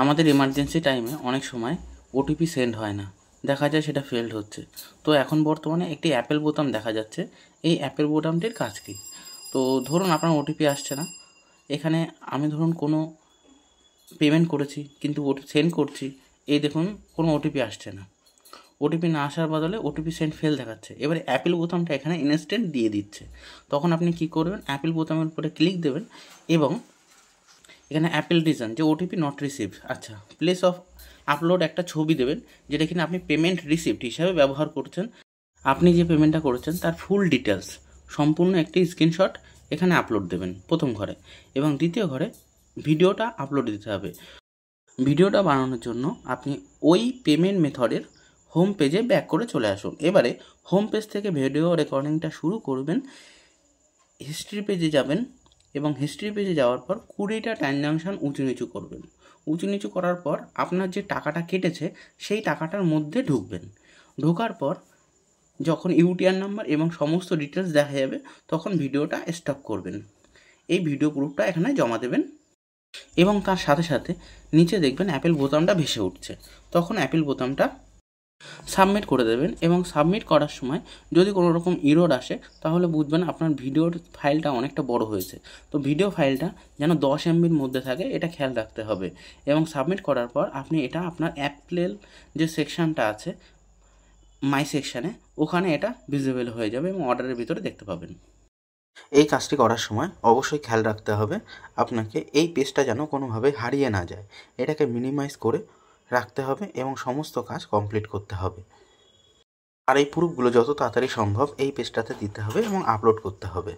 আমাদের এমার্জেন্সি টাইমে অনেক সময় ওটিপি সেন্ড হয় না, দেখা যায় সেটা ফেলড হচ্ছে। তো এখন বর্তমানে একটি অ্যাপেল বোতাম দেখা যাচ্ছে। এই অ্যাপেল বোতামটির কাজ কী? তো ধরুন আপনার ওটিপি আসছে না, এখানে আমি ধরুন কোনো পেমেন্ট করেছি কিন্তু সেন্ড করছি, এই দেখুন কোনো ওটিপি আসছে না। ওটিপি না আসার বদলে ওটিপি সেন্ড ফেল দেখাচ্ছে। এবারে অ্যাপেল বোতামটা এখানে ইনস্ট্যান্ট দিয়ে দিচ্ছে। তখন আপনি কী করবেন, অ্যাপেল বোতামের উপরে ক্লিক দেবেন এবং এখানে অ্যাপেল রিজন যে ওটিপি নট রিসিভড, আচ্ছা প্লেস অফ আপলোড একটা ছবি দেবেন যেটা কিনা আপনি পেমেন্ট রিসিপ্ট হিসাবে ব্যবহার করছেন। আপনি যে পেমেন্টটা করেছেন তার ফুল ডিটেলস সম্পূর্ণ একটি স্ক্রিনশট এখানে আপলোড দেবেন প্রথম ঘরে, এবং দ্বিতীয় ঘরে ভিডিওটা আপলোড দিতে হবে। ভিডিওটা বানানোর জন্য আপনি ওই পেমেন্ট মেথডের হোম পেজে ব্যাক করে চলে আসুন। এবারে হোম পেজ থেকে ভিডিও রেকর্ডিংটা শুরু করবেন, হিস্ট্রি পেজে যাবেন এবং হিস্ট্রি পেজে যাওয়ার পর 20টা ট্রানজাকশান উঁচু নিচু করবেন। উঁচু নিচু করার পর আপনার যে টাকাটা কেটেছে সেই টাকাটার মধ্যে ঢুকবেন। ঢোকার পর যখন ইউটিআর নাম্বার এবং সমস্ত ডিটেলস দেখা যাবে তখন ভিডিওটা স্টপ করবেন। এই ভিডিও প্রুফটা এখানে জমা দেবেন এবং তার সাথে সাথে নিচে দেখবেন অ্যাপেল বোতামটা ভেসে উঠছে। তখন অ্যাপেল বোতামটা সাবমিট করে দেবেন এবং সাবমিট করার সময় যদি কোনো রকম এরর আসে তাহলে বুঝবেন আপনার ভিডিওর ফাইলটা অনেকটা বড় হয়েছে। তো ভিডিও ফাইলটা যেন 10 MBর মধ্যে থাকে এটা খেয়াল রাখতে হবে। এবং সাবমিট করার পর আপনি এটা আপনার অ্যাপেল যে সেকশানটা আছে মাই সেকশানে, ওখানে এটা ভিজিবল হয়ে যাবে এবং অর্ডারের ভিতরে দেখতে পাবেন। এই কাজটি করার সময় অবশ্যই খেয়াল রাখতে হবে আপনাকে এই পেজটা যেন কোনোভাবে হারিয়ে না যায়, এটাকে মিনিমাইজ করে রাখতে হবে এবং সমস্ত কাজ কমপ্লিট করতে হবে। আর এই প্রুফগুলো যত তাড়াতাড়ি সম্ভব এই পেজটাতে দিতে হবে এবং আপলোড করতে হবে।